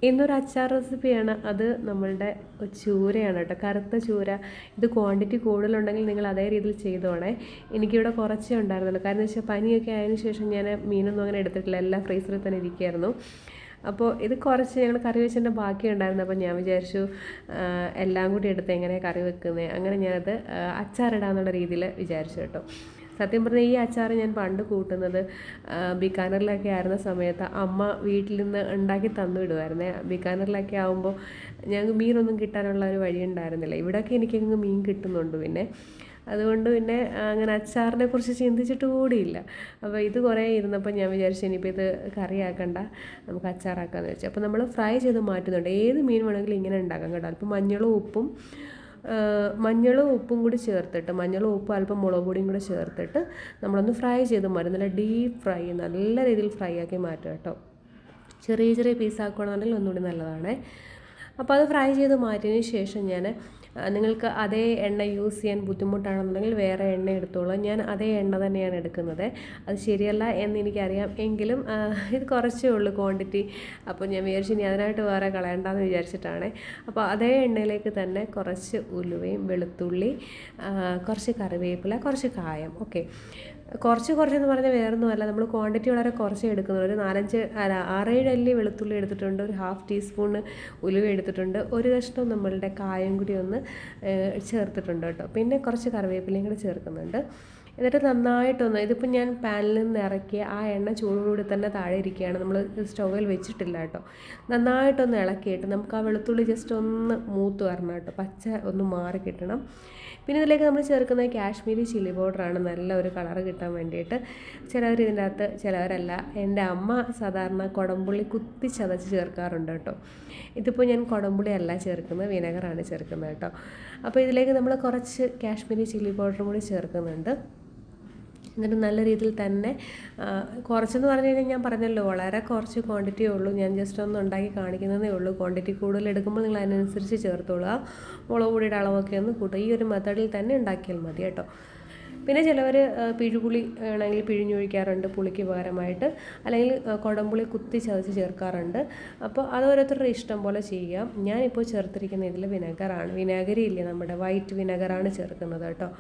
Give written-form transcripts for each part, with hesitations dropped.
ഇന്നൊരു അച്ചാർ റെസിപ്പിയാണ്. അത് നമ്മളുടെ ചൂരയാണ് കേട്ടോ, കറുത്ത ചൂര. ഇത് ക്വാണ്ടിറ്റി കൂടുതലുണ്ടെങ്കിൽ നിങ്ങൾ അതേ രീതിയിൽ ചെയ്തോണേ. എനിക്കിവിടെ കുറച്ചേ ഉണ്ടായിരുന്നുള്ളൂ. കാരണം എന്ന് വെച്ചാൽ പനിയൊക്കെ ആയതിനു ശേഷം ഞാൻ മീനൊന്നും അങ്ങനെ എടുത്തിട്ടില്ല, എല്ലാം ഫ്രീസറിൽ തന്നെ ഇരിക്കുകയായിരുന്നു. അപ്പോൾ ഇത് കുറച്ച് ഞങ്ങൾ കറി വെച്ചതിൻ്റെ ബാക്കി ഉണ്ടായിരുന്നു. അപ്പോൾ ഞാൻ വിചാരിച്ചു എല്ലാം കൂടി എടുത്ത് എങ്ങനെയാണ് കറി വെക്കുന്നത്, അങ്ങനെ ഞാനത് അച്ചാറിടാന്നുള്ള രീതിയിൽ വിചാരിച്ചു കേട്ടോ. സത്യം പറഞ്ഞാൽ ഈ അച്ചാർ ഞാൻ പണ്ട് കൂട്ടുന്നത് ബിക്കാനറിലൊക്കെ ആയിരുന്ന സമയത്ത് അമ്മ വീട്ടിൽ നിന്ന് ഉണ്ടാക്കി തന്നു വിടുമായിരുന്നേ. ബിക്കാനറിലൊക്കെ ആകുമ്പോൾ ഞങ്ങൾക്ക് മീനൊന്നും കിട്ടാനുള്ള ഒരു വഴി ഉണ്ടായിരുന്നില്ല. ഇവിടെയൊക്കെ എനിക്കങ്ങ് മീൻ കിട്ടുന്നുണ്ട്. അതുകൊണ്ട് അങ്ങനെ അച്ചാറിനെ കുറിച്ച് ചിന്തിച്ചിട്ട് കൂടിയില്ല. അപ്പോൾ ഇത് കുറേ ഇരുന്നപ്പോൾ ഞാൻ വിചാരിച്ചു ഇനിയിപ്പോൾ ഇത് കറിയാക്കണ്ട, നമുക്ക് അച്ചാറാക്കാമെന്ന് വെച്ചു. അപ്പോൾ നമ്മൾ ഫ്രൈ ചെയ്ത് മാറ്റുന്നുണ്ട്. ഏത് മീൻ വേണമെങ്കിലും ഇങ്ങനെ ഉണ്ടാക്കാം കേട്ടോ. അല്പം മഞ്ഞളും ഉപ്പും കൂടി ചേർത്തിട്ട്, മഞ്ഞളും ഉപ്പും അല്പം മുളക് പൊടിയും കൂടി ചേർത്തിട്ട് നമ്മളൊന്ന് ഫ്രൈ ചെയ്ത് മാറ്റും. നല്ല ഡീപ്പ് ഫ്രൈ, നല്ല രീതിയിൽ ഫ്രൈ ആക്കി മാറ്റുക കേട്ടോ. ചെറിയ ചെറിയ പീസാക്കുകയാണെന്നുണ്ടെങ്കിൽ ഒന്നുകൂടി നല്ലതാണ്. അപ്പോൾ അത് ഫ്രൈ ചെയ്ത് മാറ്റിയതിന് ശേഷം നിങ്ങൾക്ക് അതേ എണ്ണ യൂസ് ചെയ്യാൻ ബുദ്ധിമുട്ടാണെന്നുണ്ടെങ്കിൽ വേറെ എണ്ണ എടുത്തോളൂ. ഞാൻ അതേ എണ്ണ തന്നെയാണ് എടുക്കുന്നത്. അത് ശരിയല്ല എന്ന് എനിക്കറിയാം, എങ്കിലും ഇത് കുറച്ചേ ഉള്ളൂ ക്വാണ്ടിറ്റി. അപ്പോൾ ഞാൻ വിചാരിച്ചു ഇനി അതിനായിട്ട് വേറെ കളയണ്ടെന്ന് വിചാരിച്ചിട്ടാണ്. അപ്പോൾ അതേ എണ്ണയിലേക്ക് തന്നെ കുറച്ച് ഉലുവയും വെളുത്തുള്ളി, കുറച്ച് കറിവേപ്പില, കുറച്ച് കായം. ഓക്കെ, കുറച്ചെന്ന് പറഞ്ഞാൽ വേറൊന്നുമല്ല, നമ്മൾ ക്വാണ്ടിറ്റി വളരെ കുറച്ച് എടുക്കുന്നത്. ഒരു 6-7 അല്ലി വെളുത്തുള്ളി എടുത്തിട്ടുണ്ട്, ഒരു ½ ടീസ്പൂൺ ഉലുവ എടുത്തിട്ടുണ്ട്, ഒരു കഷ്ണം നമ്മളുടെ കായം കൂടി ഒന്ന് ചേർത്തിട്ടുണ്ട് കേട്ടോ. പിന്നെ കുറച്ച് കറിവേപ്പിലയും കൂടി ചേർക്കുന്നുണ്ട്. എന്നിട്ട് നന്നായിട്ടൊന്ന്, ഇതിപ്പോൾ ഞാൻ പാനിൽ നിന്ന് ഇറക്കിയ ആ എണ്ണ ചൂടോടുകൂടി തന്നെ താഴെ ഇരിക്കുകയാണ്, നമ്മൾ സ്റ്റൗവിൽ വെച്ചിട്ടില്ല കേട്ടോ. നന്നായിട്ടൊന്ന് ഇളക്കിയിട്ട് നമുക്ക് ആ വെളുത്തുള്ളി ജസ്റ്റ് ഒന്ന് മൂത്ത് വരണം കേട്ടോ, പച്ച ഒന്ന് മാറി കിട്ടണം. പിന്നെ ഇതിലേക്ക് നമ്മൾ ചേർക്കുന്നത് കാശ്മീരി ചില്ലി പൗഡറാണ്, നല്ല ഒരു കളറ് കിട്ടാൻ വേണ്ടിയിട്ട്. ചിലവർ ഇതിൻ്റെ അകത്ത്, ചിലവരല്ല. എൻ്റെ അമ്മ സാധാരണ കുടംപുള്ളി കുത്തി ചതച്ച് ചേർക്കാറുണ്ട് കേട്ടോ. ഇതിപ്പോൾ ഞാൻ കുടംപുള്ളി അല്ല ചേർക്കുന്നത്, വിനെഗറാണ് ചേർക്കുന്നത് കേട്ടോ. അപ്പോൾ ഇതിലേക്ക് നമ്മൾ കുറച്ച് കാശ്മീരി ചില്ലി പൗഡറും കൂടി ചേർക്കുന്നുണ്ട്. എന്നിട്ട് നല്ല രീതിയിൽ തന്നെ, കുറച്ചെന്ന് പറഞ്ഞു കഴിഞ്ഞാൽ ഞാൻ പറഞ്ഞല്ലോ വളരെ കുറച്ച് ക്വാണ്ടിറ്റിയേ ഉള്ളൂ. ഞാൻ ജസ്റ്റ് ഒന്ന് ഉണ്ടാക്കി കാണിക്കുന്നതേ ഉള്ളൂ. ക്വാണ്ടിറ്റി കൂടുതൽ എടുക്കുമ്പോൾ നിങ്ങൾ അതിനനുസരിച്ച് ചേർത്തോളുക. മുളക് പൊടിയുടെ അളവൊക്കെ ഒന്ന് കൂട്ടുക. ഈ ഒരു മെത്തേഡിൽ തന്നെ ഉണ്ടാക്കിയാൽ മതി കേട്ടോ. പിന്നെ ചിലവർ പിഴുപുളി വേണമെങ്കിൽ പിഴിഞ്ഞൊഴിക്കാറുണ്ട് പുളിക്ക് പകരമായിട്ട്, അല്ലെങ്കിൽ കുടംപുളി കുത്തി ചതച്ച് ചേർക്കാറുണ്ട്. അപ്പോൾ അത് ഓരോരുത്തരുടെ ഇഷ്ടം പോലെ ചെയ്യാം. ഞാനിപ്പോൾ ചേർത്തിരിക്കുന്ന ഇതിൽ വിനെഗറാണ്, വിനാഗിരി ഇല്ലേ നമ്മുടെ വൈറ്റ് വിനെഗറാണ് ചേർക്കുന്നത് കേട്ടോ.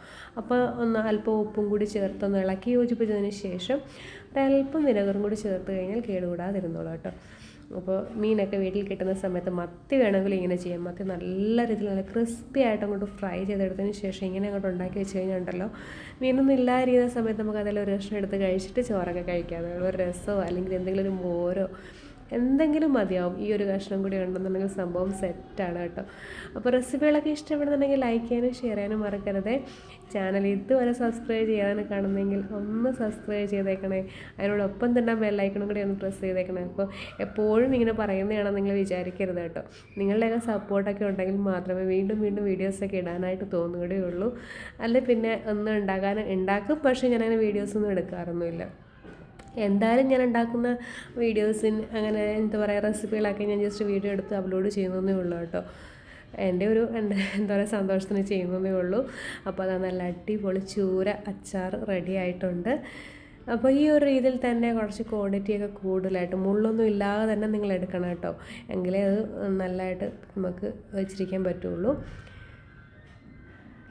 അപ്പോൾ ഒന്ന് അല്പം ഉപ്പും കൂടി ചേർത്തൊന്ന് ഇളക്കി യോജിപ്പിച്ചതിന് ശേഷം ഒരല്പം വിനെഗറും കൂടി ചേർത്ത് കഴിഞ്ഞാൽ കേടുകൂടാതിരുന്നോളൂ കേട്ടോ. അപ്പോൾ മീനൊക്കെ വീട്ടിൽ കിട്ടുന്ന സമയത്ത് മത്തി വേണമെങ്കിൽ ഇങ്ങനെ ചെയ്യാം. മത്തി നല്ല രീതിയിൽ നല്ല ക്രിസ്പി ആയിട്ട് അങ്ങോട്ട് ഫ്രൈ ചെയ്തെടുത്തതിന് ശേഷം ഇങ്ങനെ അങ്ങോട്ട് ഉണ്ടാക്കി വെച്ച് കഴിഞ്ഞാൽ ഉണ്ടല്ലോ, മീനൊന്നും ഇല്ലാതിരിക്കുന്ന സമയത്ത് നമുക്ക് അതിൽ ഒരു കഷ്ണം എടുത്ത് കഴിച്ചിട്ട് ചോറൊക്കെ കഴിക്കാതെ, ഒരു രസമോ അല്ലെങ്കിൽ എന്തെങ്കിലും ഒരു മോരോ എന്തെങ്കിലും മതിയാവും. ഈ ഒരു കഷ്ണം കൂടി ഉണ്ടെന്നുണ്ടെങ്കിൽ സംഭവം സെറ്റാണ് കേട്ടോ. അപ്പോൾ റെസിപ്പികളൊക്കെ ഇഷ്ടപ്പെടുന്നുണ്ടെങ്കിൽ ലൈക്ക് ചെയ്യാനും ഷെയർ ചെയ്യാനും മറക്കരുത്. ചാനൽ ഇതുവരെ സബ്സ്ക്രൈബ് ചെയ്യാനും കാണുന്നെങ്കിൽ ഒന്ന് സബ്സ്ക്രൈബ് ചെയ്തേക്കണേ. അതിനോടൊപ്പം തന്നെ ബെല്ലൈക്കണും കൂടി ഒന്ന് പ്രസ് ചെയ്തേക്കണേ. അപ്പോൾ എപ്പോഴും ഇങ്ങനെ പറയുന്നതാണെന്ന് നിങ്ങൾ വിചാരിക്കരുത് കേട്ടോ. നിങ്ങളുടെയൊക്കെ സപ്പോർട്ടൊക്കെ ഉണ്ടെങ്കിൽ മാത്രമേ വീണ്ടും വീഡിയോസൊക്കെ ഇടാനായിട്ട് തോന്നുകയുള്ളൂ. അല്ലെ പിന്നെ ഒന്നും ഉണ്ടാക്കും, പക്ഷേ ഞാനങ്ങനെ വീഡിയോസൊന്നും എടുക്കാറൊന്നുമില്ല. എന്തായാലും ഞാൻ ഉണ്ടാക്കുന്ന വീഡിയോസിന് അങ്ങനെ എന്താ പറയുക, റെസിപ്പികളൊക്കെ ഞാൻ ജസ്റ്റ് വീഡിയോ എടുത്ത് അപ്ലോഡ് ചെയ്യുന്നതേ ഉള്ളൂ കേട്ടോ. എൻ്റെ എന്താ പറയുക സന്തോഷത്തിന് ചെയ്യുന്നതേ ഉള്ളൂ. അപ്പോൾ അത് നല്ല അടിപൊളി ചൂര അച്ചാർ റെഡി ആയിട്ടുണ്ട്. അപ്പോൾ ഈ ഒരു രീതിയിൽ തന്നെ കുറച്ച് ക്വാണ്ടിറ്റിയൊക്കെ കൂടുതലായിട്ട് മുള്ളൊന്നും ഇല്ലാതെ തന്നെ നിങ്ങൾ എടുക്കണം കേട്ടോ, എങ്കിലേ അത് നല്ലതായിട്ട് നമുക്ക് വെച്ചിരിക്കാൻ പറ്റുള്ളൂ.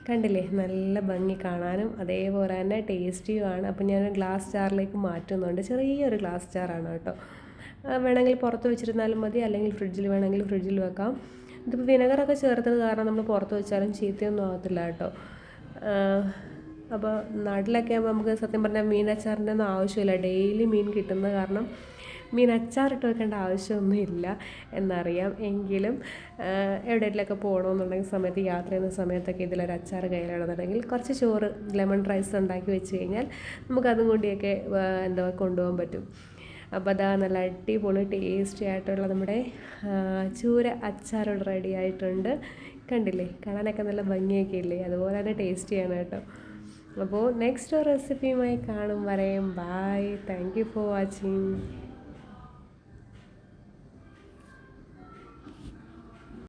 കണ്ടില്ലേ, നല്ല ഭംഗി കാണാനും അതേപോലെ തന്നെ ടേസ്റ്റിയുമാണ്. അപ്പം ഞാൻ ഗ്ലാസ് ജാറിലേക്ക് മാറ്റുന്നുണ്ട്. ചെറിയൊരു ഗ്ലാസ് ജാറാണ് കേട്ടോ. വേണമെങ്കിൽ പുറത്ത് വെച്ചിരുന്നാലും മതി, അല്ലെങ്കിൽ ഫ്രിഡ്ജിൽ വേണമെങ്കിൽ ഫ്രിഡ്ജിൽ വെക്കാം. ഇതിപ്പോൾ വിനെഗറൊക്കെ ചേർത്തത് കാരണം നമ്മൾ പുറത്ത് വെച്ചാലും ചീത്തയൊന്നും ആകത്തില്ല കേട്ടോ. അപ്പോൾ നാട്ടിലൊക്കെ ആകുമ്പോൾ നമുക്ക് സത്യം പറഞ്ഞാൽ മീൻ അച്ചാറിൻ്റെ ഒന്നും ആവശ്യമില്ല. ഡെയിലി മീൻ കിട്ടുന്നത് കാരണം മീൻ അച്ചാറിട്ട് വെക്കേണ്ട ആവശ്യമൊന്നുമില്ല എന്നറിയാം. എങ്കിലും എവിടെയെങ്കിലൊക്കെ പോകണമെന്നുണ്ടെങ്കിൽ സമയത്ത്, യാത്ര ചെയ്യുന്ന സമയത്തൊക്കെ ഇതിലൊരു അച്ചാർ കയ്യിലാണെന്നുണ്ടെങ്കിൽ കുറച്ച് ചോറ് ലെമൺ റൈസ് ഉണ്ടാക്കി വെച്ച് കഴിഞ്ഞാൽ നമുക്കതും കൂടിയൊക്കെ കൊണ്ടുപോകാൻ പറ്റും. അപ്പോൾ അതാ നല്ല അടിപൊളി ടേസ്റ്റി ആയിട്ടുള്ള നമ്മുടെ ചൂര അച്ചാർ റെഡി ആയിട്ടുണ്ട്. കണ്ടില്ലേ, കാണാനൊക്കെ നല്ല ഭംഗിയൊക്കെ ഇല്ലേ, അതുപോലെ തന്നെ ടേസ്റ്റിയാണ് കേട്ടോ. അപ്പോൾ നെക്സ്റ്റ് റെസിപ്പിയുമായി കാണും വരെയും bye. Thank you for watching.